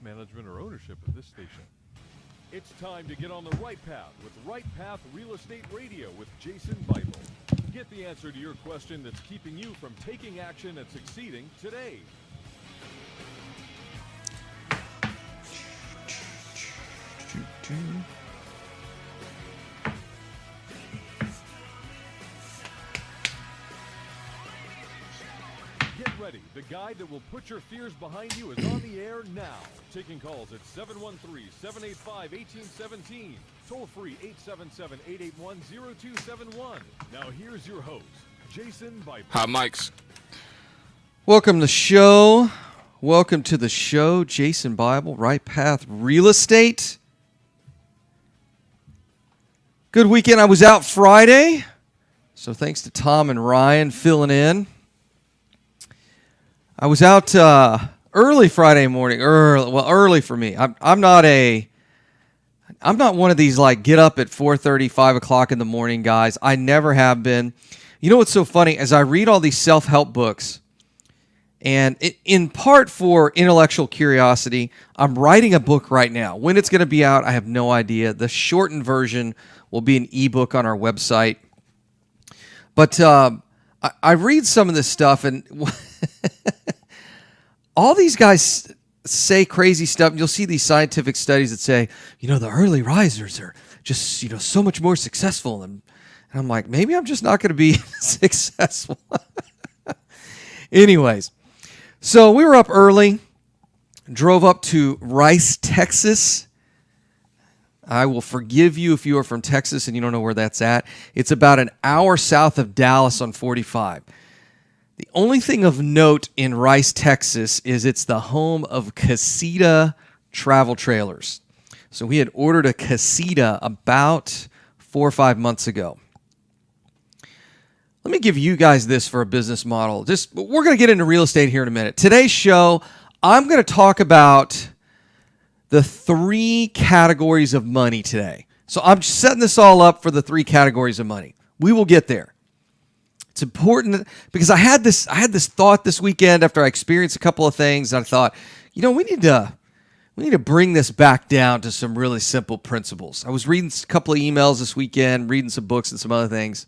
management, or ownership of this station. It's time to get on the right path with Right Path Real Estate Radio with Jason Bible. Get the answer to your question that's keeping you from taking action and succeeding today. Get ready. The guide that will put your fears behind you is on the air now. Taking calls at 713-785-1817. Toll free 877-881-0271. Now here's your host, Jason Bible. Hot mics. Welcome to the show. Welcome to the show, Jason Bible, Right Path Real Estate. Good weekend. I was out Friday, so thanks to Tom and Ryan filling in. I was out early Friday morning. Early for me. I'm not one of these like get up at 4:30, 5 o'clock in the morning guys. I never have been. You know what's so funny? As I read all these self-help books, and in part for intellectual curiosity, I'm writing a book right now. When it's going to be out, I have no idea. The shortened version will be an ebook on our website. But I read some of this stuff, and all these guys say crazy stuff. You'll see these scientific studies that say, the early risers are just, so much more successful. And I'm like, maybe I'm just not going to be successful. Anyways, so we were up early, drove up to Rice, Texas. I will forgive you if you are from Texas and you don't know where that's at. It's about an hour south of Dallas on 45. The only thing of note in Rice, Texas is it's the home of Casita Travel Trailers. So we had ordered a Casita about 4 or 5 months ago. Let me give you guys this for a business model. We're going to get into real estate here in a minute. Today's show, I'm going to talk about the 3 categories of money today. So I'm setting this all up for the 3 categories of money. We will get there. It's important because I had this thought this weekend after I experienced a couple of things. And I thought, we need to bring this back down to some really simple principles. I was reading a couple of emails this weekend, reading some books and some other things.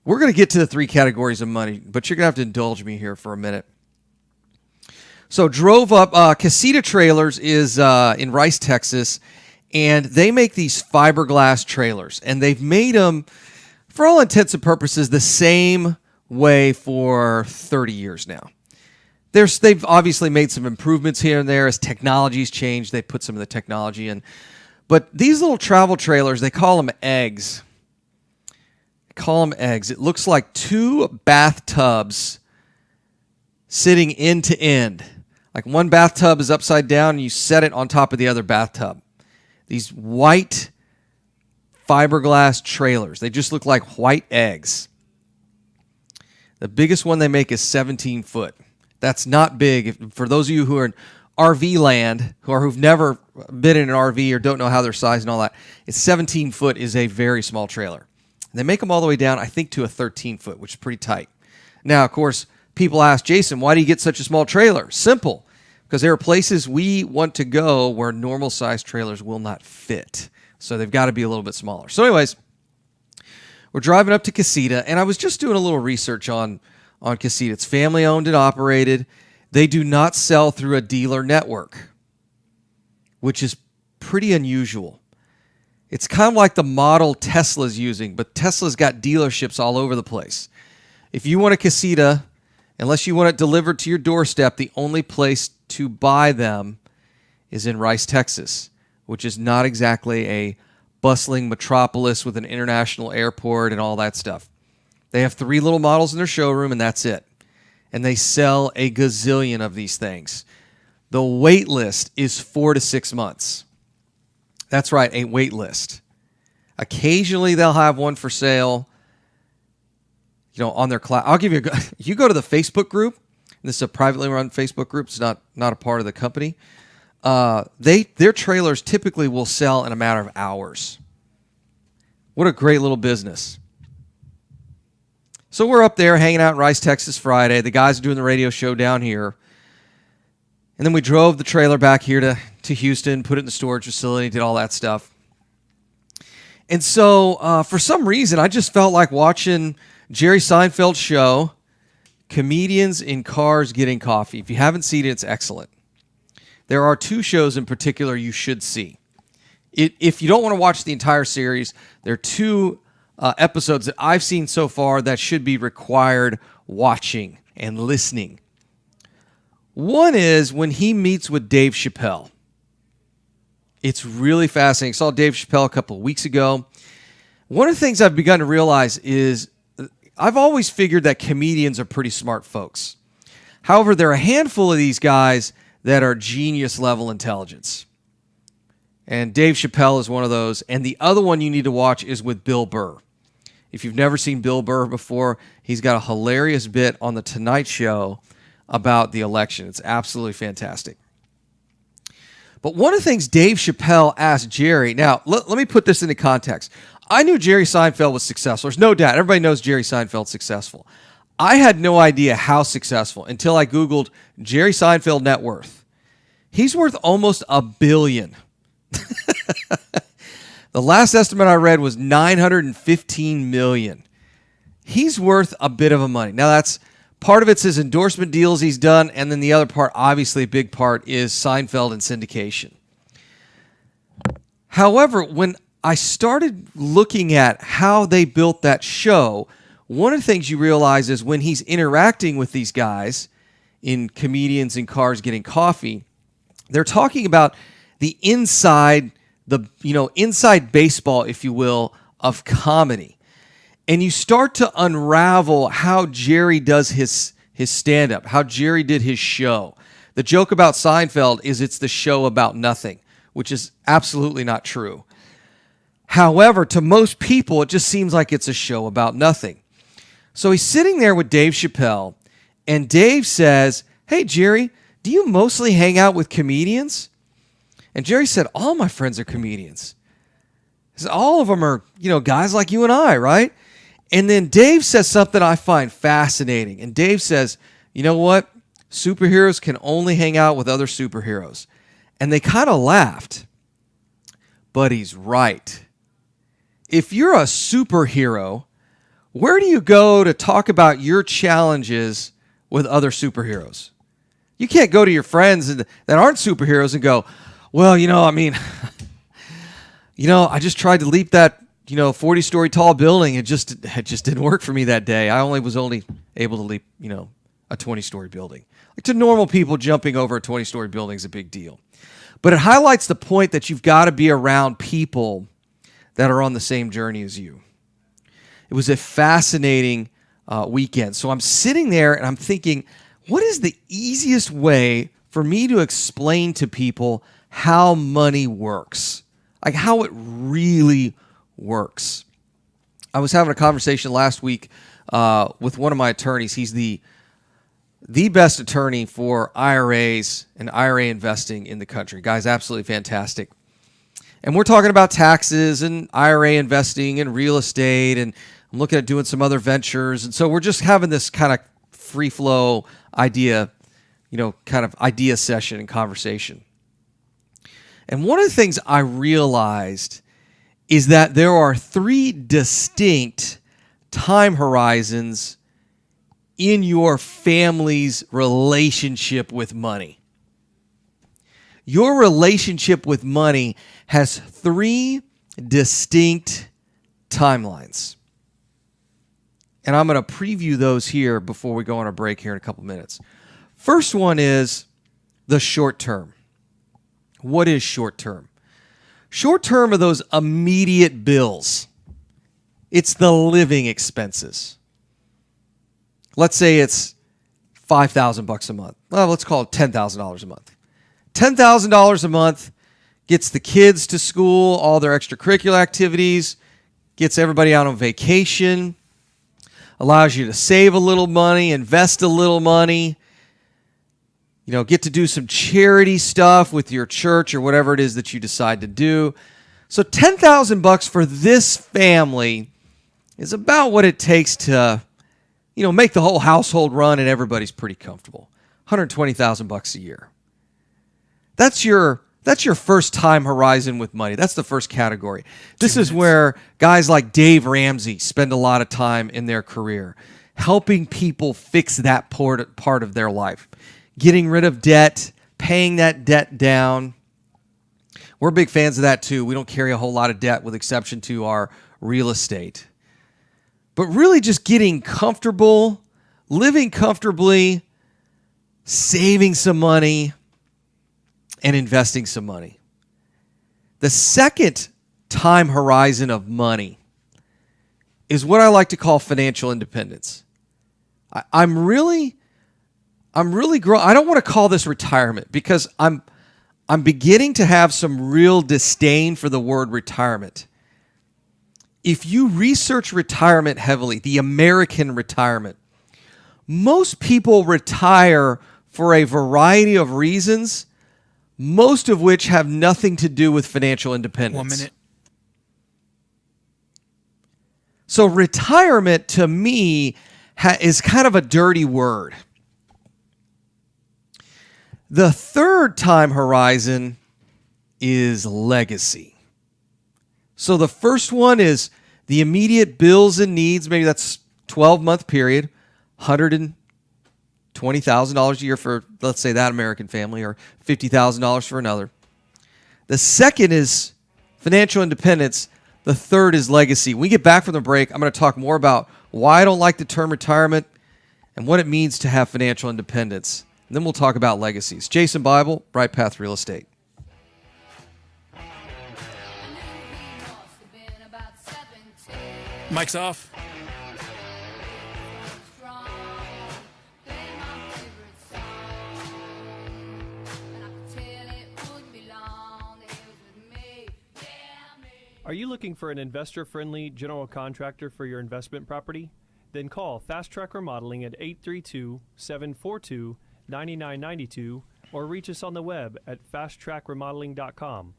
We're going to get to the 3 categories of money, but you're going to have to indulge me here for a minute. So drove up, Casita Trailers is in Rice, Texas, and they make these fiberglass trailers, and they've made them, for all intents and purposes, the same way for 30 years now. They've obviously made some improvements here and there as technology's changed. They put some of the technology in. But these little travel trailers, they call them eggs. It looks like 2 bathtubs sitting end to end. Like one bathtub is upside down and you set it on top of the other bathtub. These white fiberglass trailers. They just look like white eggs. The biggest one they make is 17 foot. That's not big. For those of you who are in RV land, who've never been in an RV or don't know how they're sized and all that, it's 17 foot is a very small trailer. And they make them all the way down, I think, to a 13 foot, which is pretty tight. Now, of course, people ask, Jason, why do you get such a small trailer? Simple. Because there are places we want to go where normal size trailers will not fit. So they've got to be a little bit smaller. So anyways, we're driving up to Casita, and I was just doing a little research on Casita. It's family owned and operated. They do not sell through a dealer network, which is pretty unusual. It's kind of like the model Tesla's using, but Tesla's got dealerships all over the place. If you want a Casita, unless you want it delivered to your doorstep, the only place to buy them is in Rice, Texas, which is not exactly a bustling metropolis with an international airport and all that stuff. They have 3 little models in their showroom, and that's it. And they sell a gazillion of these things. The wait list is 4 to 6 months. That's right, a wait list. Occasionally, they'll have one for sale, on their class. I'll give you you go to the Facebook group. This is a privately run Facebook group. It's not a part of the company. Their trailers typically will sell in a matter of hours. What a great little business. So we're up there hanging out in Rice, Texas Friday. The guys are doing the radio show down here. And then we drove the trailer back here to Houston, put it in the storage facility, did all that stuff. And so for some reason, I just felt like watching Jerry Seinfeld's show, Comedians in Cars Getting Coffee. If you haven't seen it, it's excellent. There are 2 shows in particular you should see. If you don't want to watch the entire series, there are 2 episodes that I've seen so far that should be required watching and listening. One is when he meets with Dave Chappelle. It's really fascinating. I saw Dave Chappelle a couple of weeks ago. One of the things I've begun to realize is I've always figured that comedians are pretty smart folks. However, there are a handful of these guys that are genius level intelligence. And Dave Chappelle is one of those. And the other one you need to watch is with Bill Burr. If you've never seen Bill Burr before, he's got a hilarious bit on The Tonight Show about the election. It's absolutely fantastic. But one of the things Dave Chappelle asked Jerry, now let me put this into context. I knew Jerry Seinfeld was successful. There's no doubt. Everybody knows Jerry Seinfeld's successful. I had no idea how successful until I Googled Jerry Seinfeld net worth. He's worth almost $1 billion. The last estimate I read was $915 million. He's worth a bit of a money. Now, that's part of it's his endorsement deals he's done, and then the other part, obviously a big part, is Seinfeld and syndication. However, when I started looking at how they built that show, one of the things you realize is when he's interacting with these guys in Comedians in Cars Getting Coffee, they're talking about the inside baseball, if you will, of comedy. And you start to unravel how Jerry does his stand-up, how Jerry did his show. The joke about Seinfeld is it's the show about nothing, which is absolutely not true. However, to most people, it just seems like it's a show about nothing. So he's sitting there with Dave Chappelle, and Dave says, "Hey, Jerry, do you mostly hang out with comedians?" And Jerry said, "All my friends are comedians." He said, "All of them are, guys like you and I, right?" And then Dave says something I find fascinating. And Dave says, "You know what? Superheroes can only hang out with other superheroes." And they kind of laughed. But he's right. If you're a superhero, where do you go to talk about your challenges with other superheroes? You can't go to your friends that aren't superheroes and go, "Well, I just tried to leap that 40-story tall building. It just didn't work for me that day. I was only able to leap, a 20-story building." Like, to normal people, jumping over a 20-story building is a big deal. But it highlights the point that you've got to be around people that are on the same journey as you. It was a fascinating weekend. So I'm sitting there and I'm thinking, what is the easiest way for me to explain to people how money works? Like, how it really works. I was having a conversation last week with one of my attorneys. He's the best attorney for IRAs and IRA investing in the country. Guy's absolutely fantastic. And we're talking about taxes and IRA investing and real estate, and I'm looking at doing some other ventures. And so we're just having this kind of free flow idea, kind of idea session and conversation. And one of the things I realized is that there are 3 distinct time horizons in your family's relationship with money. Your relationship with money has 3 distinct timelines. And I'm going to preview those here before we go on a break here in a couple minutes. First one is the short term. What is short term? Short term are those immediate bills. It's the living expenses. Let's say it's $5,000 a month. Well, let's call it $10,000 a month. $10,000 a month gets the kids to school, all their extracurricular activities, gets everybody out on vacation, allows you to save a little money, invest a little money, get to do some charity stuff with your church or whatever it is that you decide to do. So $10,000 for this family is about what it takes to, make the whole household run, and everybody's pretty comfortable. $120,000 a year. That's your first time horizon with money. That's the first category. This is where guys like Dave Ramsey spend a lot of time in their career, helping people fix that part of their life, getting rid of debt, paying that debt down. We're big fans of that too. We don't carry a whole lot of debt with exception to our real estate. But really just getting comfortable, living comfortably, saving some money, and investing some money. The second time horizon of money is what I like to call financial independence. I'm really growing. I don't want to call this retirement because I'm beginning to have some real disdain for the word retirement. If you research retirement heavily, the American retirement, most people retire for a variety of reasons, most of which have nothing to do with financial independence. 1 minute. So retirement to me is kind of a dirty word. The third time horizon is legacy. So the first one is the immediate bills and needs. Maybe that's 12-month period, $120,000 a year for, let's say, that American family, or $50,000 for another. The second is financial independence. The third is legacy. When we get back from the break, I'm going to talk more about why I don't like the term retirement and what it means to have financial independence. And then we'll talk about legacies. Jason Bible, Right Path Real Estate. Mic's off. Are you looking for an investor-friendly general contractor for your investment property? Then call Fast Track Remodeling at 832-742-9992 or reach us on the web at fasttrackremodeling.com.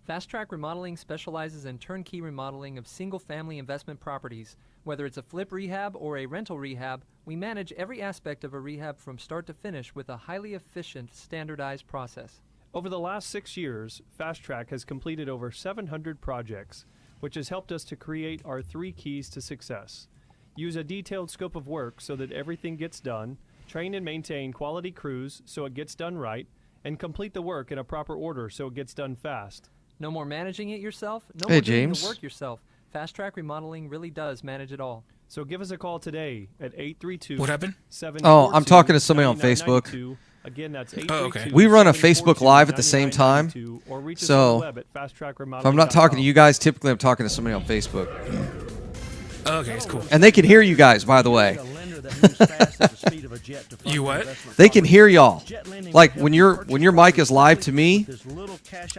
Fast Track Remodeling specializes in turnkey remodeling of single-family investment properties. Whether it's a flip rehab or a rental rehab, we manage every aspect of a rehab from start to finish with a highly efficient, standardized process. Over the last 6 years, Fast Track has completed over 700 projects, which has helped us to create our 3 keys to success. Use a detailed scope of work so that everything gets done, train and maintain quality crews so it gets done right, and complete the work in a proper order so it gets done fast. No more managing it yourself, no Hey, more doing James. the work yourself. Fast Track Remodeling really does manage it all. So give us a call today at 832 What happened? Oh, I'm talking to somebody on Facebook. Again, that's okay. We run a Facebook Live at the same time. So if I'm not talking to you guys, typically I'm talking to somebody on Facebook. Okay, it's cool. And they can hear you guys, by the way. You what? They can hear y'all. Like when your mic is live to me,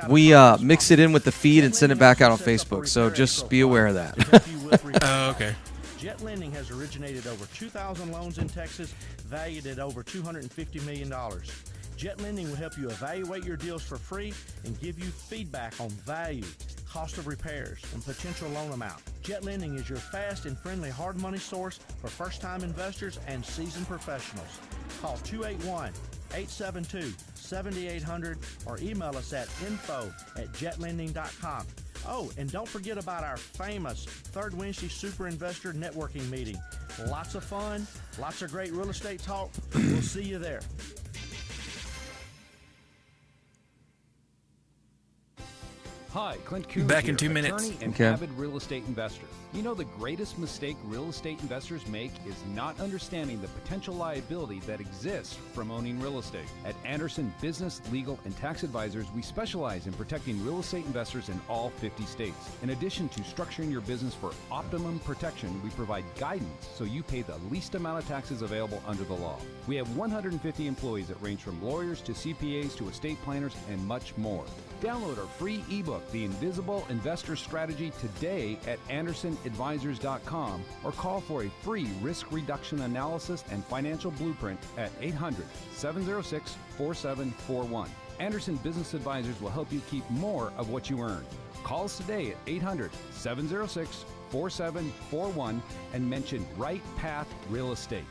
we mix it in with the feed and send it back out on Facebook. So just be aware of that. Oh, okay. Jet Lending has originated over 2,000 loans in Texas, valued at over $250 million. Jet Lending will help you evaluate your deals for free and give you feedback on value, cost of repairs, and potential loan amount. Jet Lending is your fast and friendly hard money source for first-time investors and seasoned professionals. Call 281-872-7800 or email us at info@jetlending.com. Oh, and don't forget about our famous Third Wednesday Super Investor Networking Meeting. Lots of fun, lots of great real estate talk. We'll see you there. Hi, Clint Coons Back in here, 2 minutes. attorney and Okay. avid real estate investor. You know the greatest mistake real estate investors make is not understanding the potential liability that exists from owning real estate. At Anderson Business, Legal, and Tax Advisors, we specialize in protecting real estate investors in all 50 states. In addition to structuring your business for optimum protection, we provide guidance so you pay the least amount of taxes available under the law. We have 150 employees that range from lawyers to CPAs to estate planners and much more. Download our free ebook, The Invisible Investor Strategy, today at AndersonAdvisors.com or call for a free risk reduction analysis and financial blueprint at 800-706-4741. Anderson Business Advisors will help you keep more of what you earn. Call us today at 800-706-4741 and mention Right Path Real Estate.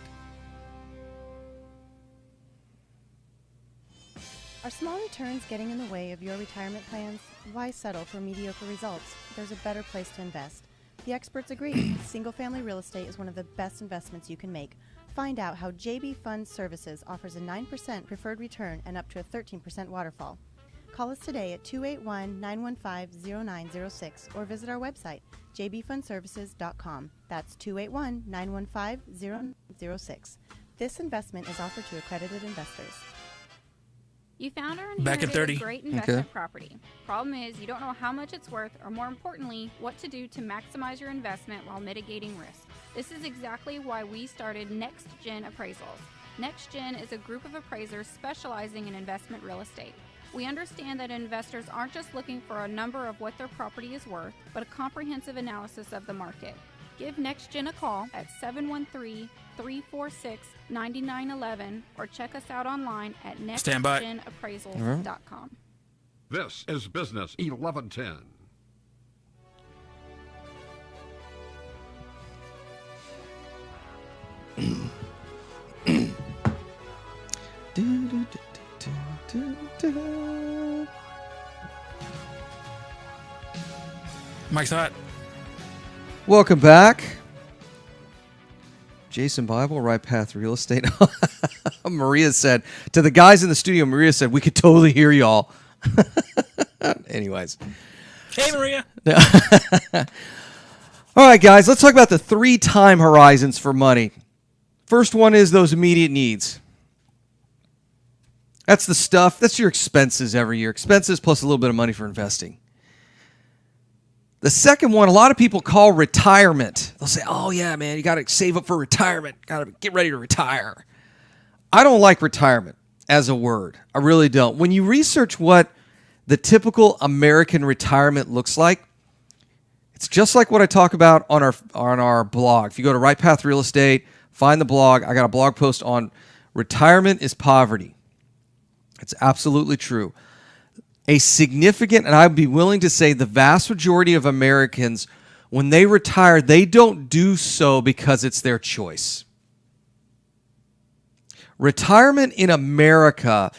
Are small returns getting in the way of your retirement plans? Why settle for mediocre results? There's a better place to invest. The experts agree. Single-family real estate is one of the best investments you can make. Find out how JB Fund Services offers a 9% preferred return and up to a 13% waterfall. Call us today at 281-915-0906 or visit our website, jbfundservices.com. That's 281-915-0906. This investment is offered to accredited investors. You found or Back at inherited 30. a great investment property. Problem is, you don't know how much it's worth, or more importantly, what to do to maximize your investment while mitigating risk. This is exactly why we started Next Gen Appraisals. Next Gen is a group of appraisers specializing in investment real estate. We understand that investors aren't just looking for a number of what their property is worth, but a comprehensive analysis of the market. Give Next Gen a call at 713-346-9911 or check us out online at Stand by. nextgenappraisals.com. This is Business 1110. Mike's hot. Welcome back. Jason Bible, Right Path Real Estate. Maria said, to the guys in the studio, Maria said, we could totally hear y'all. Anyways. Hey, Maria. All right, guys, let's talk about the 3 time horizons for money. First one is those immediate needs. That's the stuff, that's your expenses every year. Expenses plus a little bit of money for investing. The second one, a lot of people call retirement. They'll say, oh, yeah, man, you got to save up for retirement. Got to get ready to retire. I don't like retirement as a word. I really don't. When you research what the typical American retirement looks like, it's just like what I talk about on our blog. If you go to Right Path Real Estate, find the blog. I got a blog post on retirement is poverty. It's absolutely true. A significant, and I'd be willing to say the vast majority of Americans, when they retire, they don't do so because it's their choice. Retirement in America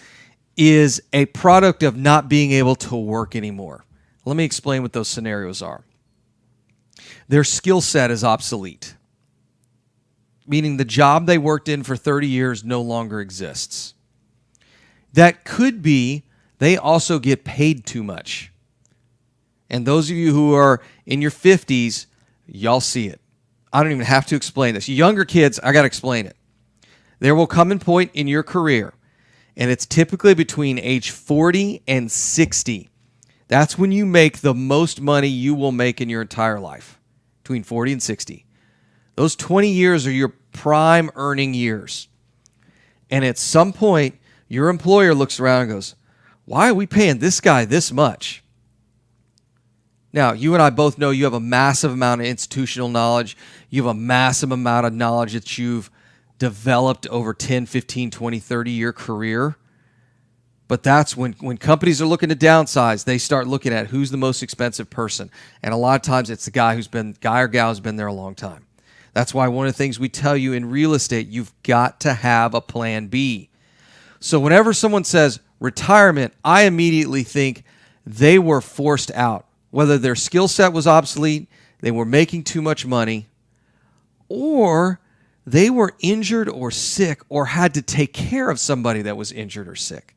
is a product of not being able to work anymore. Let me explain what those scenarios are. Their skill set is obsolete, meaning the job they worked in for 30 years no longer exists. That could be they also get paid too much. And those of you who are in your 50s, y'all see it. I don't even have to explain this. Younger kids, I got to explain it. There will come a point in your career, and it's typically between age 40 and 60. That's when you make the most money you will make in your entire life, between 40 and 60. Those 20 years are your prime earning years. And at some point, your employer looks around and goes, why are we paying this guy this much? Now, you and I both know you have a massive amount of institutional knowledge. You have a massive amount of knowledge that you've developed over 10, 15, 20, 30-year career. But that's when companies are looking to downsize, they start looking at who's the most expensive person. And a lot of times it's the guy or gal who's been there a long time. That's why one of the things we tell you in real estate, you've got to have a plan B. So whenever someone says retirement, I immediately think they were forced out. Whether their skill set was obsolete, they were making too much money, or they were injured or sick or had to take care of somebody that was injured or sick.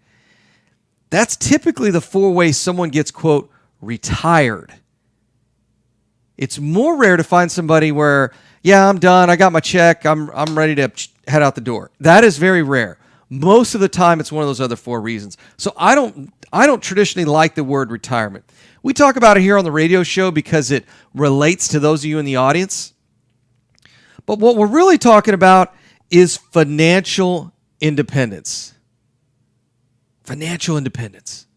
That's typically the 4 ways someone gets, quote, retired. It's more rare to find somebody where, yeah, I'm done, I got my check, I'm ready to head out the door. That is very rare. Most of the time, it's one of those other 4 reasons. So I don't traditionally like the word retirement. We talk about it here on the radio show because it relates to those of you in the audience. But what we're really talking about is financial independence. Financial independence.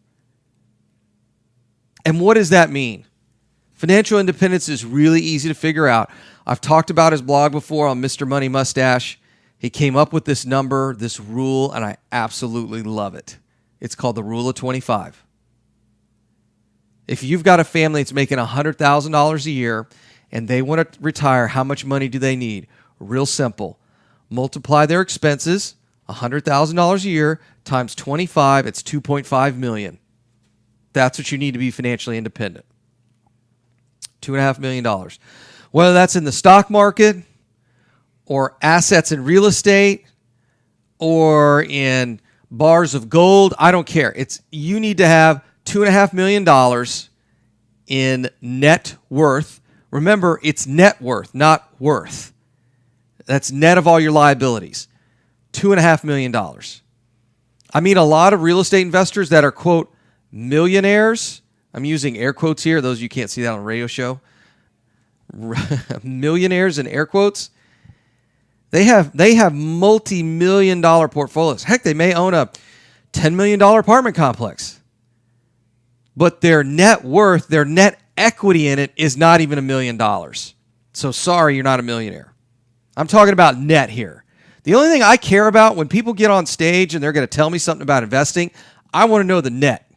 And what does that mean? Financial independence is really easy to figure out. I've talked about his blog before on Mr. Money Mustache. He came up with this number, this rule, and I absolutely love it. It's called the Rule of 25. If you've got a family that's making $100,000 a year and they want to retire, how much money do they need? Real simple. Multiply their expenses, $100,000 a year times 25, it's $2.5 million. That's what you need to be financially independent. $2.5 million. Whether that's in the stock market or assets in real estate or in bars of gold, I don't care. You need to have $2.5 million in net worth. Remember, it's net worth, not worth. That's net of all your liabilities. $2.5 million. I meet a lot of real estate investors that are, quote, millionaires. I'm using air quotes here. Those of you can't see that on a radio show. Millionaires in air quotes. They have multi-million-dollar portfolios. Heck, they may own a $10 million apartment complex. But their net worth, their net equity in it is not even $1 million. So sorry, you're not a millionaire. I'm talking about net here. The only thing I care about when people get on stage and they're going to tell me something about investing, I want to know the net.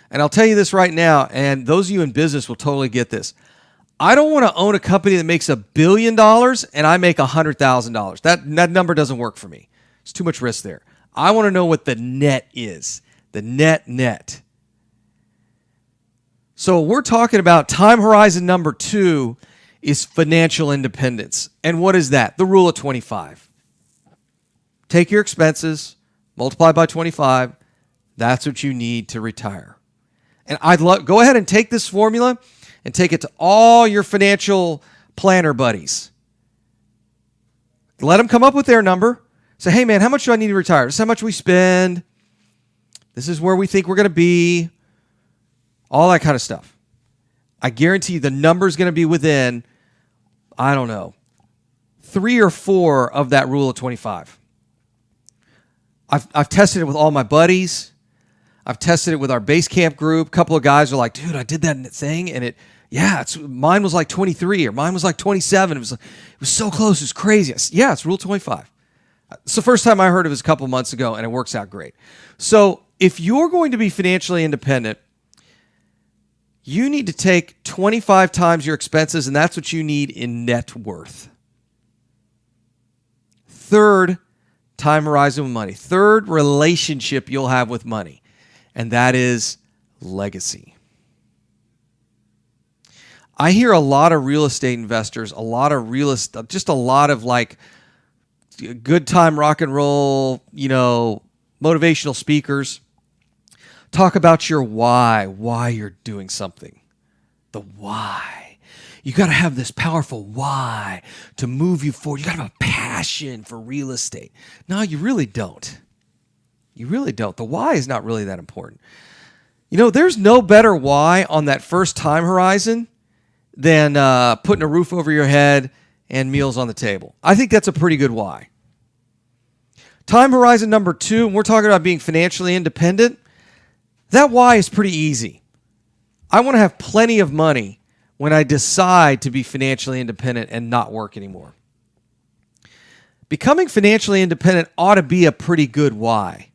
And I'll tell you this right now, and those of you in business will totally get this. I don't want to own a company that makes $1 billion and I make $100,000. That number doesn't work for me. It's too much risk there. I want to know what the net is. The net. So we're talking about time horizon number 2 is financial independence. And what is that? The rule of 25. Take your expenses, multiply by 25. That's what you need to retire. And go ahead and take this formula and take it to all your financial planner buddies. Let them come up with their number. Say, hey man, how much do I need to retire? This is how much we spend. This is where we think we're going to be. All that kind of stuff. I guarantee you the number's going to be within, I don't know, 3 or 4 of that rule of 25. I've tested it with all my buddies. I've tested it with our base camp group. A couple of guys are like, dude, I did that thing, and mine was like 23 or mine was like 27. It was so close. It was crazy. Yeah, it's rule 25. It's the first time I heard of it a couple months ago, and it works out great. So if you're going to be financially independent, you need to take 25 times your expenses, and that's what you need in net worth. Third, time horizon with money. Third relationship you'll have with money, and that is legacy. I hear a lot of real estate investors, just a lot of like good time rock and roll, motivational speakers talk about your why you're doing something. The why. You got to have this powerful why to move you forward. You got to have a passion for real estate. No, you really don't. You really don't. The why is not really that important. There's no better why on that first time horizon than putting a roof over your head and meals on the table. I think that's a pretty good why. Time horizon number 2, and we're talking about being financially independent. That why is pretty easy. I want to have plenty of money when I decide to be financially independent and not work anymore. Becoming financially independent ought to be a pretty good why.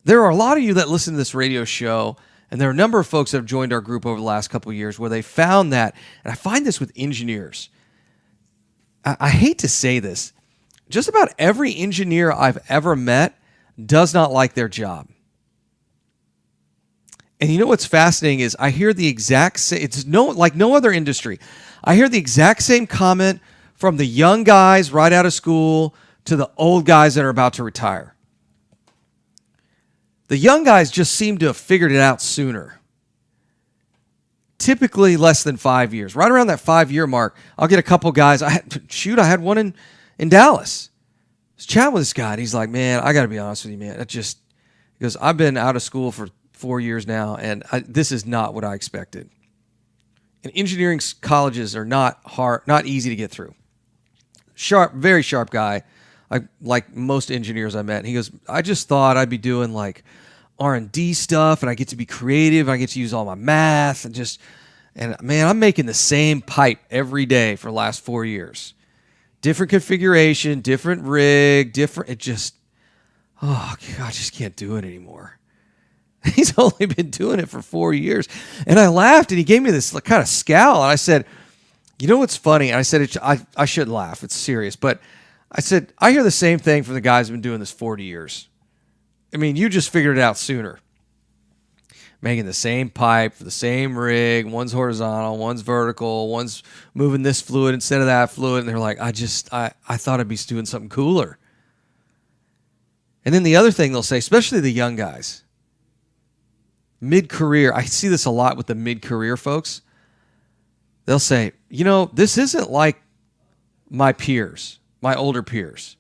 There are a lot of you that listen to this radio show, and there are a number of folks that have joined our group over the last couple of years where they found that, and I find this with engineers. I hate to say this. Just about every engineer I've ever met does not like their job. And you know what's fascinating is I hear the exact same, like no other industry. I hear the exact same comment from the young guys right out of school to the old guys that are about to retire. The young guys just seem to have figured it out sooner. Typically less than 5 years. Right around that 5-year mark, I'll get a couple guys. I had one in Dallas. I was chatting with this guy, and he's like, man, I got to be honest with you, man. Because I've been out of school for 4 years now, and this is not what I expected. And engineering colleges are not easy to get through. Very sharp guy, like most engineers I met. And he goes, I just thought I'd be doing like R&D stuff, and I get to be creative, and I get to use all my math, and man, I'm making the same pipe every day for the last 4 years. Different configuration, different rig, I just can't do it anymore. He's only been doing it for 4 years. And I laughed, and he gave me this kind of scowl, and I said, you know what's funny? And I said, I shouldn't laugh. It's serious. But I said, I hear the same thing from the guys who've been doing this 40 years. I mean, you just figured it out sooner. Making the same pipe for the same rig. One's horizontal, one's vertical, one's moving this fluid instead of that fluid. And they're like, I thought I'd be doing something cooler. And then the other thing they'll say, especially the young guys, mid-career, I see this a lot with the mid-career folks. They'll say, this isn't like my peers, my older peers,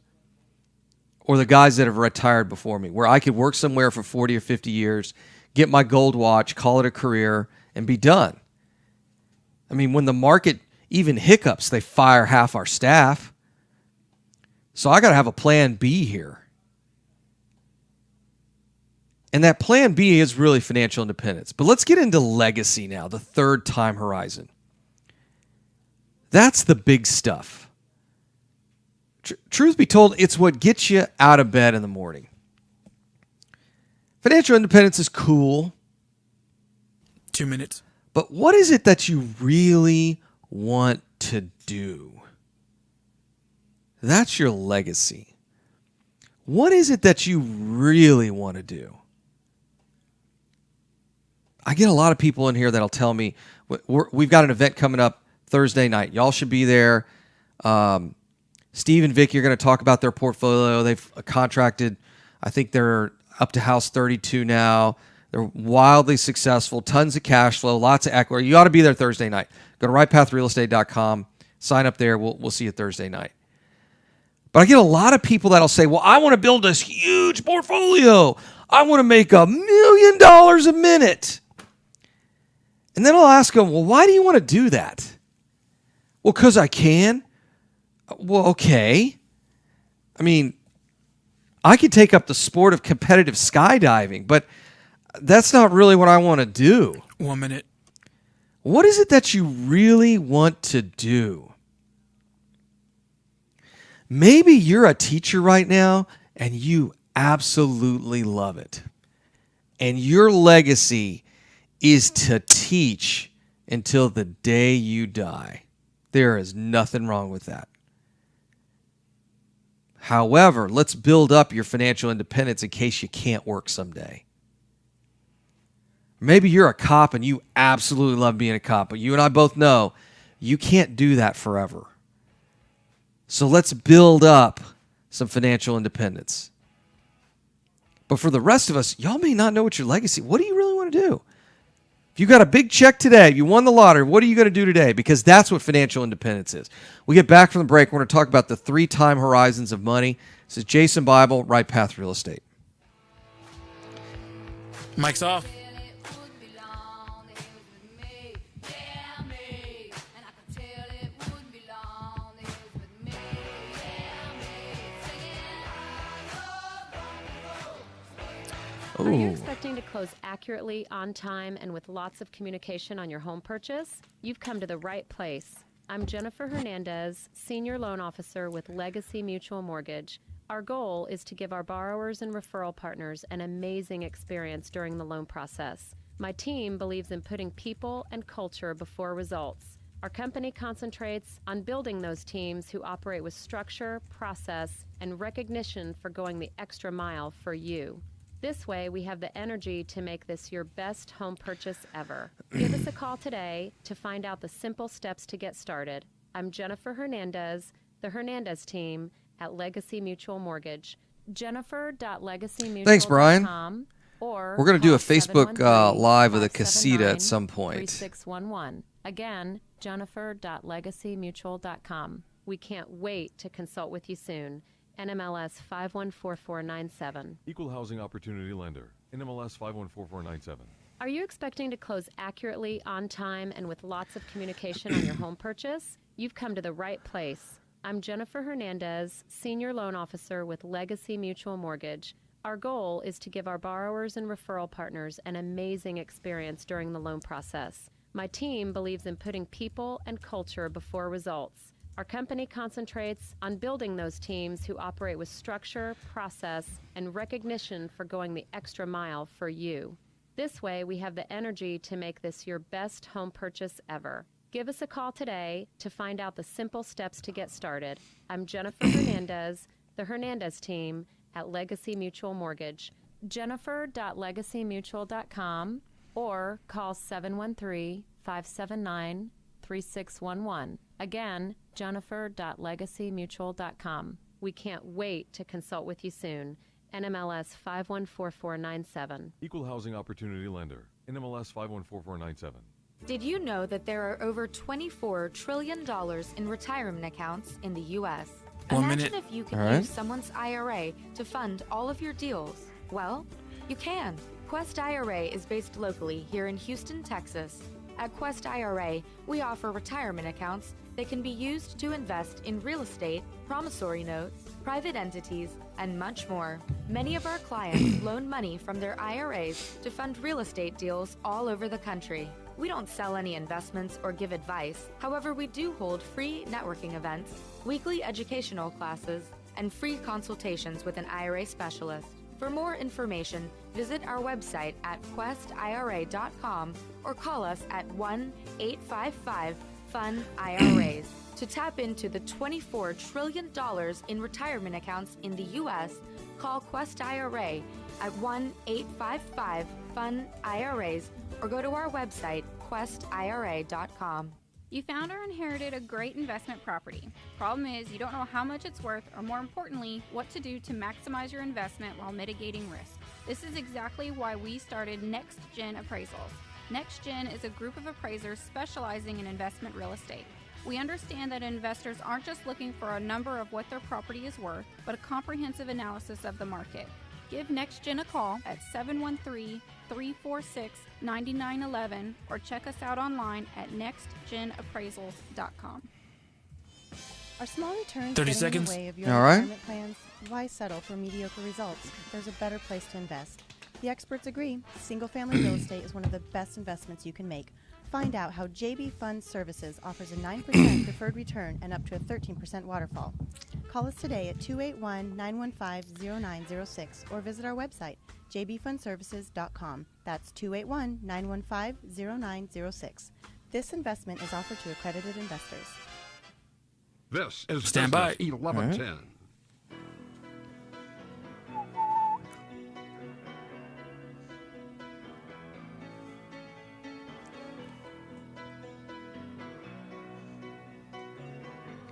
or the guys that have retired before me, where I could work somewhere for 40 or 50 years, get my gold watch, call it a career, and be done. I mean, when the market even hiccups, they fire half our staff. So I got to have a plan B here. And that plan B is really financial independence. But let's get into legacy now, the third time horizon. That's the big stuff. Truth be told, it's what gets you out of bed in the morning. Financial independence is cool. 2 minutes. But what is it that you really want to do? That's your legacy. What is it that you really want to do? I get a lot of people in here that'll tell me, we've got an event coming up Thursday night. Y'all should be there. Steve and Vicky are going to talk about their portfolio. They've contracted, I think they're up to house 32 now. They're wildly successful, tons of cash flow, lots of equity. You ought to be there Thursday night. Go to rightpathrealestate.com, sign up there. We'll see you Thursday night. But I get a lot of people that'll say, well, I want to build this huge portfolio. I want to make $1 million a minute. And then I'll ask them, well, why do you want to do that? Well, because I can. Well, okay. I mean, I could take up the sport of competitive skydiving, but that's not really what I want to do. 1 minute. What is it that you really want to do? Maybe you're a teacher right now and you absolutely love it. And your legacy is to teach until the day you die. There is nothing wrong with that. However, let's build up your financial independence in case you can't work someday. Maybe you're a cop and you absolutely love being a cop, but you and I both know you can't do that forever. So let's build up some financial independence. But for the rest of us, y'all may not know what your legacy, what do you really want to do? If you got a big check today, you won the lottery, what are you going to do today? Because that's what financial independence is. We get back from the break, we're going to talk about the 3 time horizons of money. This is Jason Bible, Right Path Real Estate. Mic's off. Are you expecting to close accurately, on time, and with lots of communication on your home purchase? You've come to the right place. I'm Jennifer Hernandez, Senior Loan Officer with Legacy Mutual Mortgage. Our goal is to give our borrowers and referral partners an amazing experience during the loan process. My team believes in putting people and culture before results. Our company concentrates on building those teams who operate with structure, process, and recognition for going the extra mile for you. This way, we have the energy to make this your best home purchase ever. Give us a call today to find out the simple steps to get started. I'm Jennifer Hernandez, the Hernandez team at Legacy Mutual Mortgage. Jennifer.legacymutual.com. Thanks, Brian. Or we're going to do a Facebook Live with a 713-579-3611. casita at some point. 3611. Again, Jennifer.legacymutual.com. We can't wait to consult with you soon. NMLS 514497. Equal Housing Opportunity Lender. NMLS 514497. Are you expecting to close accurately, on time, and with lots of communication on your home purchase? You've come to the right place. I'm Jennifer Hernandez, Senior Loan Officer with Legacy Mutual Mortgage. Our goal is to give our borrowers and referral partners an amazing experience during the loan process. My team believes in putting people and culture before results. Our company concentrates on building those teams who operate with structure, process, and recognition for going the extra mile for you. This way, we have the energy to make this your best home purchase ever. Give us a call today to find out the simple steps to get started. I'm Jennifer Hernandez, the Hernandez team at Legacy Mutual Mortgage. Jennifer.legacymutual.com or call 713-579-3611. Again, Jennifer.legacymutual.com. We can't wait to consult with you soon. NMLS 514497. Equal Housing Opportunity Lender. NMLS 514497. Did you know that there are over $24 trillion in retirement accounts in the U.S.? 1 Imagine minute. if you could All right. use someone's IRA to fund all of your deals. Well, you can. Quest IRA is based locally here in Houston, Texas. At Quest IRA, we offer retirement accounts that can be used to invest in real estate, promissory notes, private entities, and much more. Many of our clients loan money from their IRAs to fund real estate deals all over the country. We don't sell any investments or give advice. However, we do hold free networking events, weekly educational classes, and free consultations with an IRA specialist. For more information, visit our website at questira.com or call us at 1-855-FUN-IRAs. To tap into the $24 trillion in retirement accounts in the U.S., call Quest IRA at 1-855-FUN-IRAs or go to our website, questira.com. You found or inherited a great investment property. Problem is, you don't know how much it's worth, or more importantly, what to do to maximize your investment while mitigating risk. This is exactly why we started Next Gen Appraisals. Next Gen is a group of appraisers specializing in investment real estate. We understand that investors aren't just looking for a number of what their property is worth, but a comprehensive analysis of the market. Give Next Gen a call at 713-346-9911 or check us out online at nextgenappraisals.com. Are small returns 30 getting seconds. in the way of your All right. retirement plans? Why settle for mediocre results? There's a better place to invest. The experts agree. Single-family real estate is one of the best investments you can make. Find out how JB Fund Services offers a 9% deferred return and up to a 13% waterfall. Call us today at 281-915-0906 or visit our website, jbfundservices.com. That's 281-915-0906. This investment is offered to accredited investors. This is Stand by. Business 1110.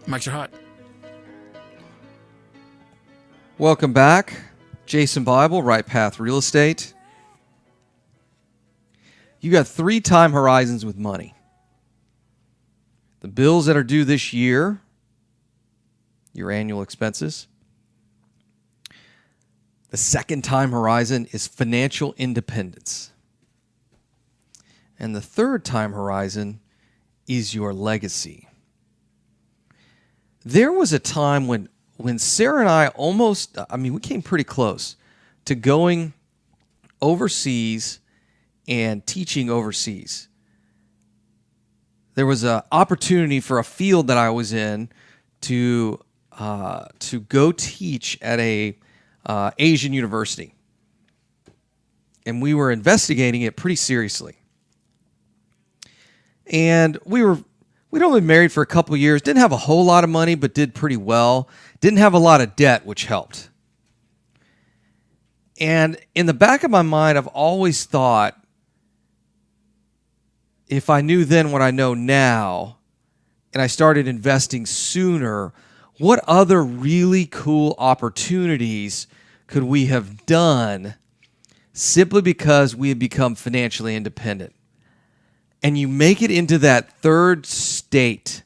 Mics are hot. Welcome back. Jason Bible, Right Path Real Estate. You got 3 time horizons with money. The bills that are due this year, your annual expenses. The second time horizon is financial independence. And the third time horizon is your legacy. There was a time when Sarah and I we came pretty close to going overseas and teaching overseas. There was an opportunity for a field that I was in to go teach at a Asian university. And we were investigating it pretty seriously. And we'd only been married for a couple of years, didn't have a whole lot of money, but did pretty well. Didn't have a lot of debt, which helped. And in the back of my mind, I've always thought, if I knew then what I know now, and I started investing sooner, what other really cool opportunities could we have done simply because we had become financially independent? And you make it into that third state,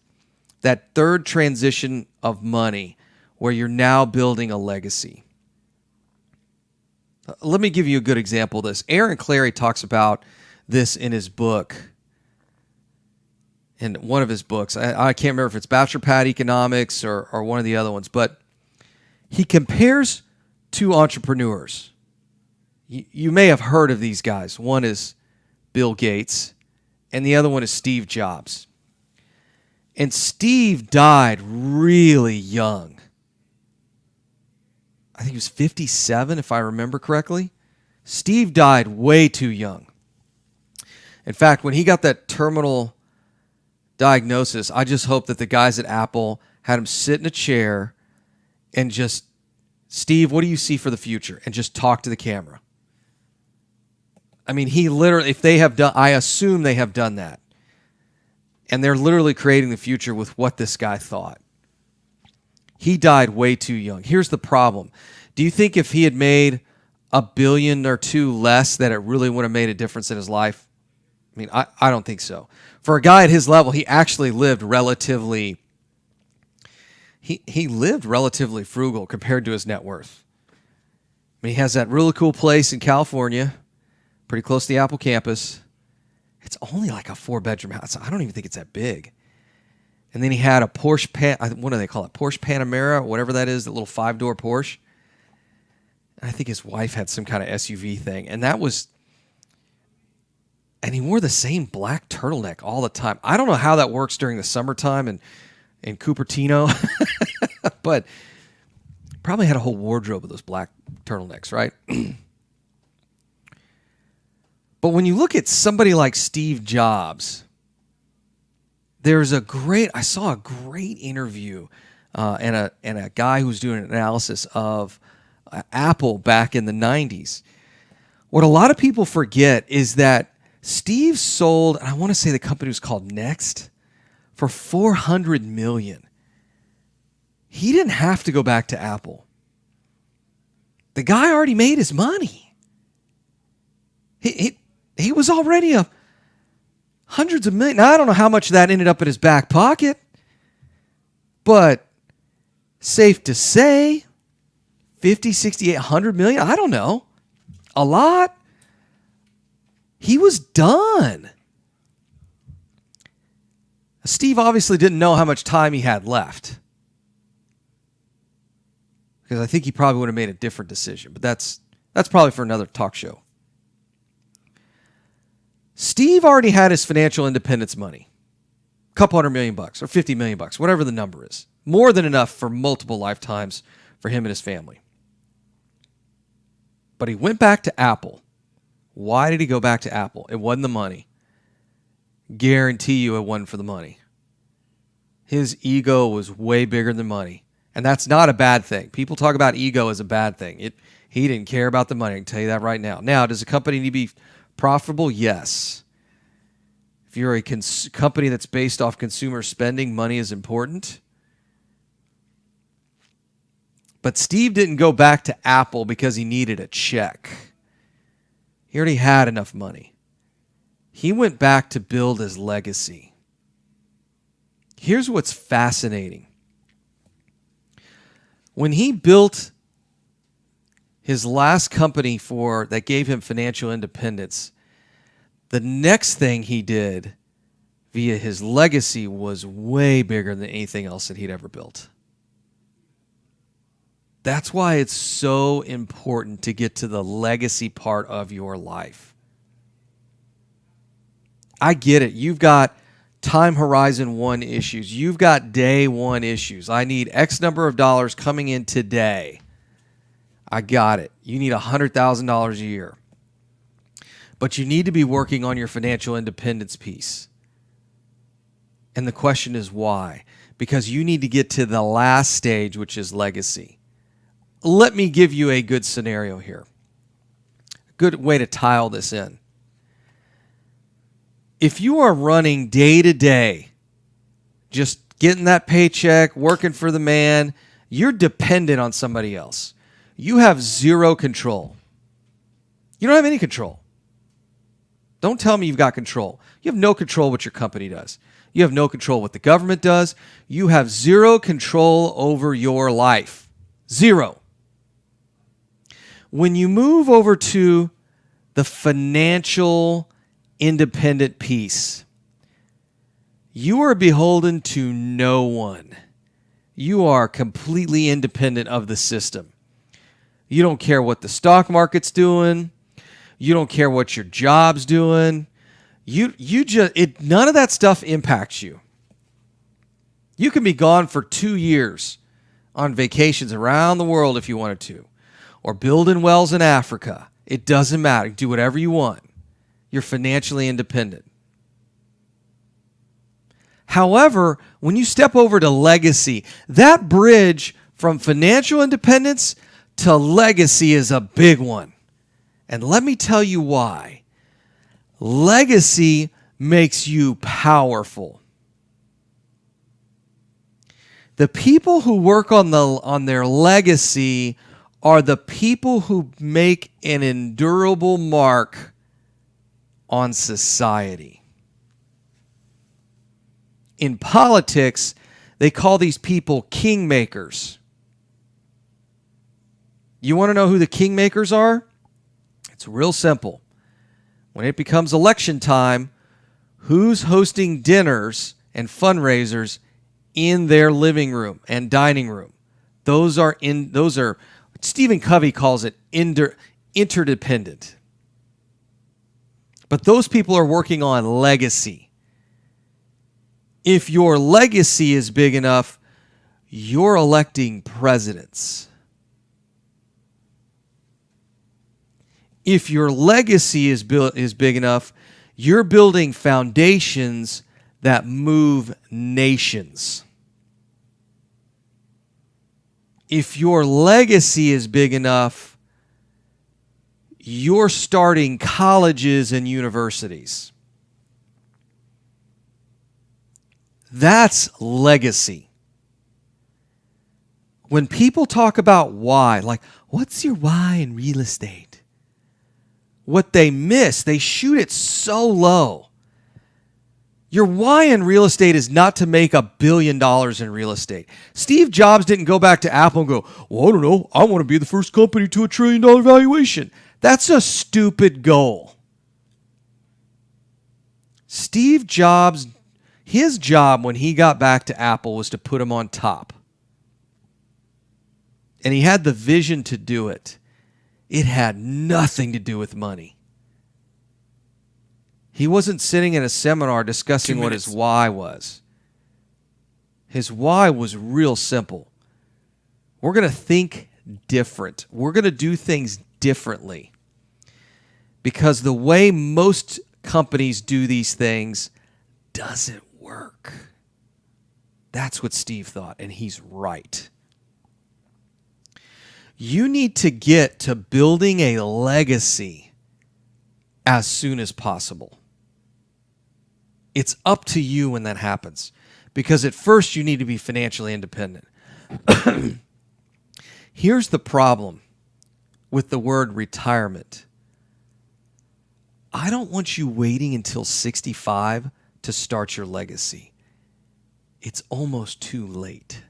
that third transition of money, where you're now building a legacy. Let me give you a good example of this. Aaron Clary talks about this in his book. In one of his books. I can't remember if it's Bachelor Pad Economics or one of the other ones, but he compares 2 entrepreneurs. You may have heard of these guys. One is Bill Gates, and the other one is Steve Jobs. And Steve died really young. I think he was 57, if I remember correctly. Steve died way too young. In fact, when he got that terminal diagnosis, I just hope that the guys at Apple had him sit in a chair and just, Steve, what do you see for the future? And just talk to the camera. I mean, he literally, if they have done, I assume they have done that. And they're literally creating the future with what this guy thought. He died way too young. Here's the problem. Do you think if he had made $1 billion or $2 billion less that it really would have made a difference in his life? I mean, I don't think so. For a guy at his level, he actually lived relatively, he lived relatively frugal compared to his net worth. I mean, he has that really cool place in California, pretty close to the Apple campus. It's only like a 4-bedroom house. I don't even think it's that big. And then he had a Porsche, what do they call it? Porsche Panamera, whatever that is, that little 5-door Porsche. I think his wife had some kind of SUV thing. And he wore the same black turtleneck all the time. I don't know how that works during the summertime in Cupertino, but probably had a whole wardrobe of those black turtlenecks, right? But when you look at somebody like Steve Jobs, I saw a great interview and a guy who's doing an analysis of Apple back in the 90s. What a lot of people forget is that Steve sold, I want to say the company was called Next, for $400 million. He didn't have to go back to Apple. The guy already made his money. He was already hundreds of millions. Now, I don't know how much of that ended up in his back pocket, but safe to say 50, 60, 100 million. I don't know. A lot. He was done. Steve obviously didn't know how much time he had left, because I think he probably would have made a different decision, but that's probably for another talk show. Steve already had his financial independence money. A couple $100 million or $50 million, whatever the number is. More than enough for multiple lifetimes for him and his family. But he went back to Apple. Why did he go back to Apple? It wasn't the money. Guarantee you it wasn't for the money. His ego was way bigger than money. And that's not a bad thing. People talk about ego as a bad thing. He didn't care about the money. I can tell you that right now. Now, does a company need to be profitable? Yes. If you're a company that's based off consumer spending, money is important. But Steve didn't go back to Apple because he needed a check. He already had enough money. He went back to build his legacy. Here's what's fascinating. When he built his last company that gave him financial independence, the next thing he did via his legacy was way bigger than anything else that he'd ever built. That's why it's so important to get to the legacy part of your life. I get it. You've got time horizon 1 issues. You've got day 1 issues. I need X number of dollars coming in today. I got it. You need $100,000 a year. But you need to be working on your financial independence piece. And the question is why? Because you need to get to the last stage, which is legacy. Let me give you a good scenario here. Good way to tile this in. If you are running day to day, just getting that paycheck, working for the man, you're dependent on somebody else. You have zero control. You don't have any control. Don't tell me you've got control. You have no control what your company does. You have no control what the government does. You have zero control over your life. Zero. When you move over to the financial independent piece, you are beholden to no one. You are completely independent of the system. You don't care what the stock market's doing. You don't care what your job's doing. None of that stuff impacts you. You can be gone for 2 years on vacations around the world if you wanted to, or building wells in Africa. It doesn't matter. Do whatever you want. You're financially independent. However, when you step over to legacy, that bridge from financial independence to legacy is a big one. And let me tell you why. Legacy makes you powerful. The people who work on their legacy are the people who make an endurable mark on society. In politics, they call these people kingmakers. You want to know who the kingmakers are? It's real simple. When it becomes election time, who's hosting dinners and fundraisers in their living room and dining room? Those are Stephen Covey calls it interdependent. But those people are working on legacy. If your legacy is big enough, you're electing presidents. If your legacy is big enough, you're building foundations that move nations. If your legacy is big enough, you're starting colleges and universities. That's legacy. When people talk about why, like, what's your why in real estate? What they miss, they shoot it so low. Your why in real estate is not to make $1 billion in real estate. Steve Jobs didn't go back to Apple and go, well, I don't know, I want to be the first company to $1 trillion valuation. That's a stupid goal. Steve Jobs, his job when he got back to Apple was to put him on top. And he had the vision to do it. It had nothing to do with money. He wasn't sitting in a seminar discussing what his why was. His why was real simple. We're going to think different. We're going to do things differently. Because the way most companies do these things doesn't work. That's what Steve thought, and he's right. You need to get to building a legacy as soon as possible. It's up to you when that happens. Because at first you need to be financially independent. Here's the problem with the word retirement. I don't want you waiting until 65 to start your legacy. It's almost too late.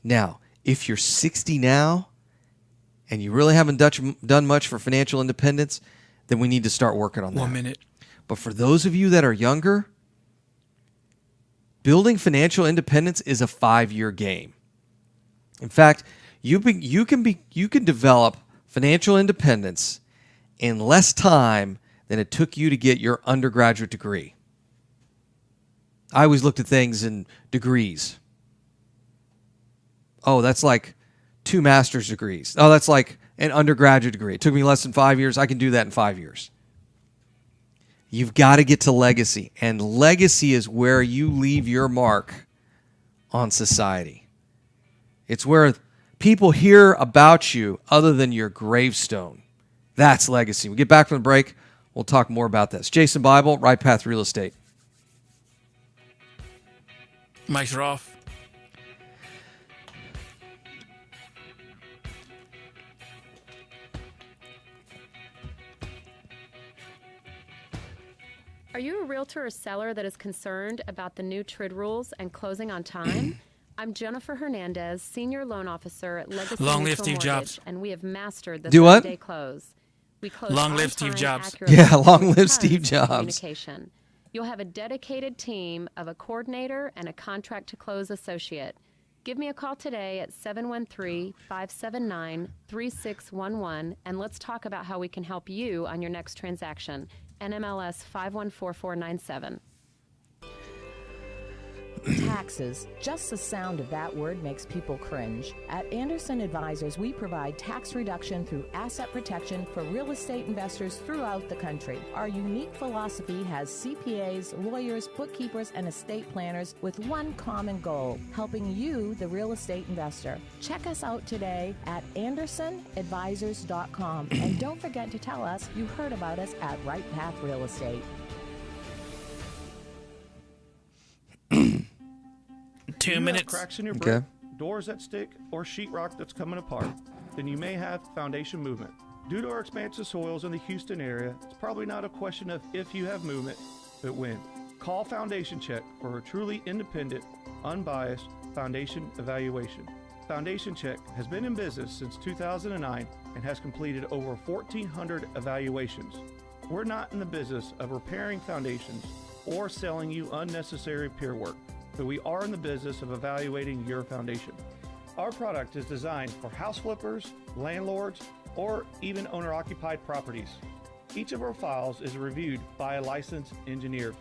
Now, if you're 60 now and you really haven't done much for financial independence, then we need to start working on that. 1 minute. But for those of you that are younger, building financial independence is a 5-year game. In fact, you can develop financial independence in less time than it took you to get your undergraduate degree. I always looked at things in degrees. Oh, that's like 2 master's degrees. Oh, that's like an undergraduate degree. It took me less than 5 years. I can do that in 5 years. You've got to get to legacy. And legacy is where you leave your mark on society. It's where people hear about you other than your gravestone. That's legacy. We get back from the break. We'll talk more about this. Jason Bible, Right Path Real Estate. Mics are off. Are you a realtor or seller that is concerned about the new TRID rules and closing on time? I'm Jennifer Hernandez, Senior Loan Officer at Legacy Long live Mutual Steve Mortgage, Jobs. and we have mastered the Do what? 30-day close. We close Long on live Steve time, Jobs. accurately, Yeah, long with live tons Steve of Jobs. Communication. You'll have a dedicated team of a coordinator and a contract to close associate. Give me a call today at 713-579-3611, and let's talk about how we can help you on your next transaction. NMLS 514497. Taxes. Just the sound of that word makes people cringe. At Anderson Advisors, we provide tax reduction through asset protection for real estate investors throughout the country. Our unique philosophy has CPAs, lawyers, bookkeepers, and estate planners with one common goal, helping you, the real estate investor. Check us out today at AndersonAdvisors.com. And don't forget to tell us you heard about us at Right Path Real Estate. 2 If you minutes. have cracks in your Okay. brick, doors that stick, or sheetrock that's coming apart, then you may have foundation movement. Due to our expansive soils in the Houston area, it's probably not a question of if you have movement, but when. Call Foundation Check for a truly independent, unbiased foundation evaluation. Foundation Check has been in business since 2009 and has completed over 1,400 evaluations. We're not in the business of repairing foundations or selling you unnecessary peer work, but we are in the business of evaluating your foundation. Our product is designed for house flippers, landlords, or even owner-occupied properties. Each of our files is reviewed by a licensed engineer.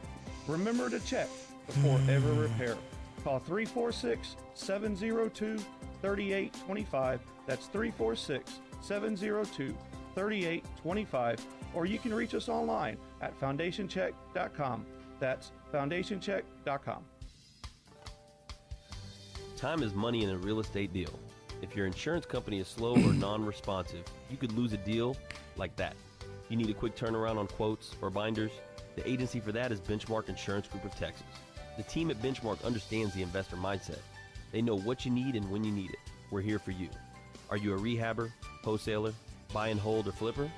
Remember to check before ever repair. Call 346-702-3825. That's 346-702-3825. Or you can reach us online at foundationcheck.com. That's foundationcheck.com. Time is money in a real estate deal. If your insurance company is slow or non-responsive, you could lose a deal like that. You need a quick turnaround on quotes or binders? The agency for that is Benchmark Insurance Group of Texas. The team at Benchmark understands the investor mindset. They know what you need and when you need it. We're here for you. Are you a rehabber, wholesaler, buy and hold, or flipper?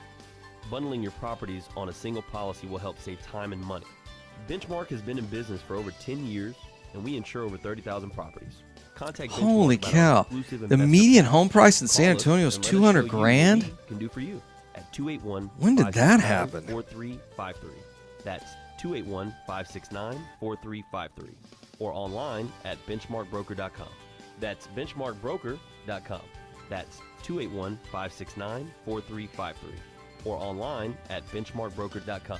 Bundling your properties on a single policy will help save time and money. Benchmark has been in business for over 10 years, and we insure over 30,000 properties. Contact Benchmark Holy about our cow. exclusive The investor median package. home price in Call San us Antonio is and let us 200 show you what grand? we can do for you at 281 When did that happen? 4353. That's 281-569-4353. Or online at benchmarkbroker.com. That's benchmarkbroker.com. That's 281-569-4353. Or online at benchmarkbroker.com.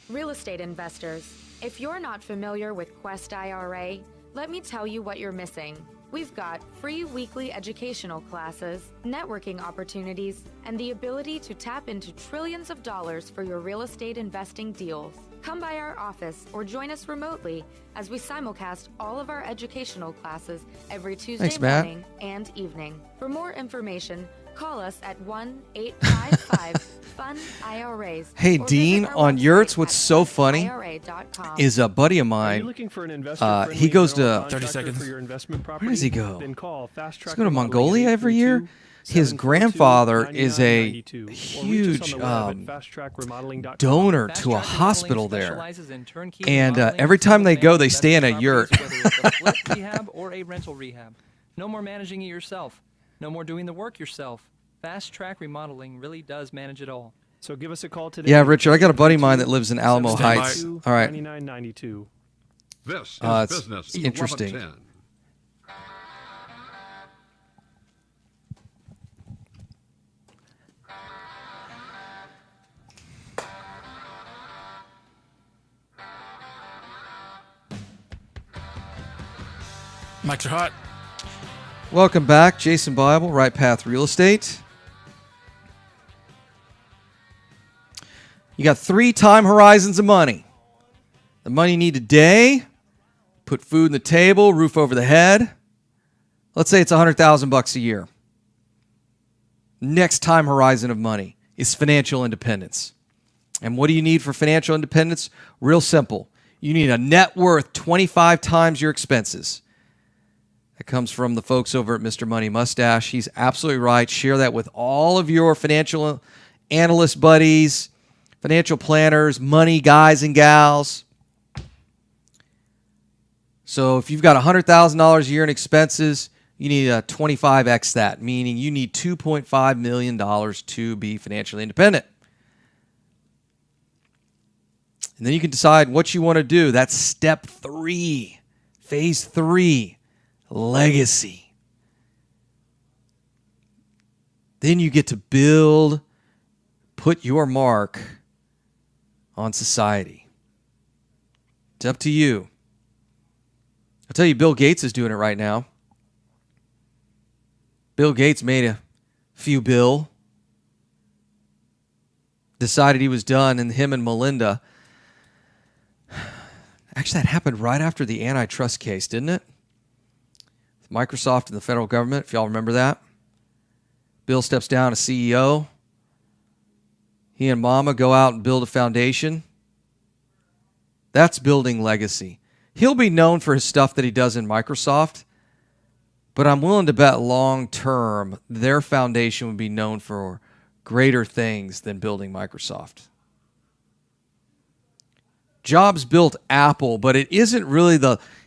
Real estate investors, if you're not familiar with Quest IRA, let me tell you what you're missing. We've got free weekly educational classes, networking opportunities, and the ability to tap into trillions of dollars for your real estate investing deals. Come by our office or join us remotely as we simulcast all of our educational classes every Tuesday Thanks, Matt. morning and evening. For more information, call us at 1-855-FUN-IRAs. Hey, Dean, on Yurts, what's so funny is a buddy of Are you mine. looking for an investor He goes general to 30 seconds. seconds for your investment property? Where does he go? Then call Fast Does Track he go to Remodeling Mongolia at every year? His 832-742-9992, grandfather is a or reach us on huge the web at fasttrackremodeling.com. donor Fast to a Track hospital Remodeling there. specializes in turnkey And remodeling every of time they go, single-family they stay in a investment yurt. properties, whether it's a flip rehab or a rental rehab. No more managing it yourself. No more doing the work yourself. Fast Track Remodeling really does manage it all. So give us a call today. Yeah, Richard, I got a buddy of mine that lives in Alamo Heights. All right. 9992. This is It's Business interesting. 1110. Mics are hot. Welcome back, Jason Bible, Right Path Real Estate. You got 3 time horizons of money. The money you need today, put food on the table, roof over the head. Let's say it's $100,000 a year. Next time horizon of money is financial independence. And what do you need for financial independence? Real simple. You need a net worth 25 times your expenses. That comes from the folks over at Mr. Money Mustache. He's absolutely right. Share that with all of your financial analyst buddies, financial planners, money guys and gals. So if you've got $100,000 a year in expenses, you need a 25x that, meaning you need $2.5 million to be financially independent. And then you can decide what you want to do. That's step 3, phase 3, legacy. Then you get to build, put your mark on society. It's up to you. I'll tell you, Bill Gates is doing it right now. Bill Gates made a few bill, decided he was done, and him and Melinda. Actually, that happened right after the antitrust case, didn't it? Microsoft and the federal government, if y'all remember that. Bill steps down as CEO. He and Mama go out and build a foundation. That's building legacy. He'll be known for his stuff that he does in Microsoft, but I'm willing to bet long term their foundation would be known for greater things than building Microsoft. Jobs built Apple, but it isn't really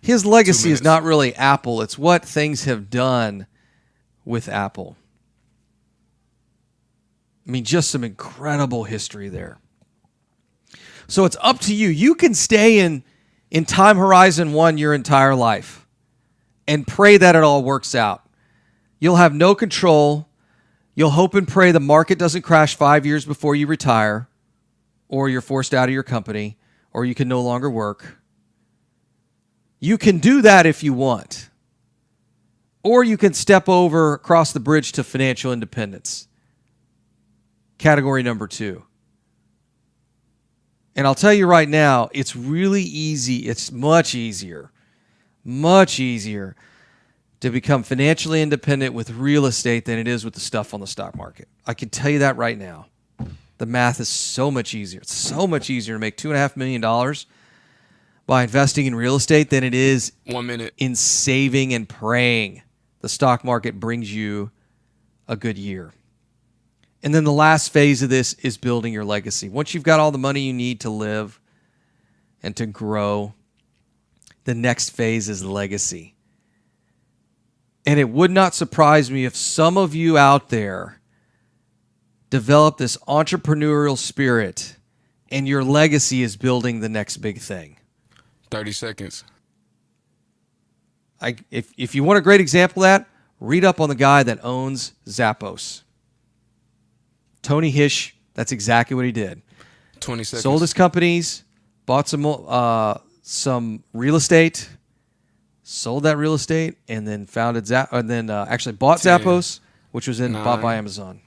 his legacy is not really Apple. It's what things have done with Apple. I mean, just some incredible history there. So it's up to you. You can stay in time horizon 1 your entire life and pray that it all works out. You'll have no control. You'll hope and pray the market doesn't crash 5 years before you retire, or you're forced out of your company, or you can no longer work. You can do that if you want. Or you can step over across the bridge to financial independence. Category number 2. And I'll tell you right now, it's really easy. It's much easier to become financially independent with real estate than it is with the stuff on the stock market. I can tell you that right now. The math is so much easier. It's so much easier to make $2.5 million by investing in real estate than it is 1 minute in saving and praying the stock market brings you a good year. And then the last phase of this is building your legacy. Once you've got all the money you need to live and to grow, the next phase is legacy. And it would not surprise me if some of you out there develop this entrepreneurial spirit and your legacy is building the next big thing. 30 seconds. If you want a great example of that, read up on the guy that owns Zappos. Tony Hish, that's exactly what he did. 20 seconds. Sold his companies, bought some real estate, sold that real estate, and then actually bought 10, Zappos, which was then 9. bought by Amazon.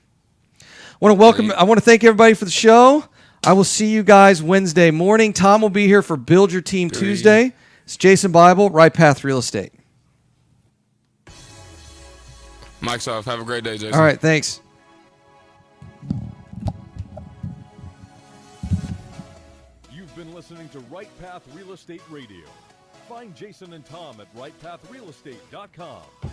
I want to thank everybody for the show. I will see you guys Wednesday morning. Tom will be here for Build Your Team 3. Tuesday. It's Jason Bible, Right Path Real Estate. Mike's off. Have a great day, Jason. All right, thanks. You've been listening to Right Path Real Estate Radio. Find Jason and Tom at rightpathrealestate.com.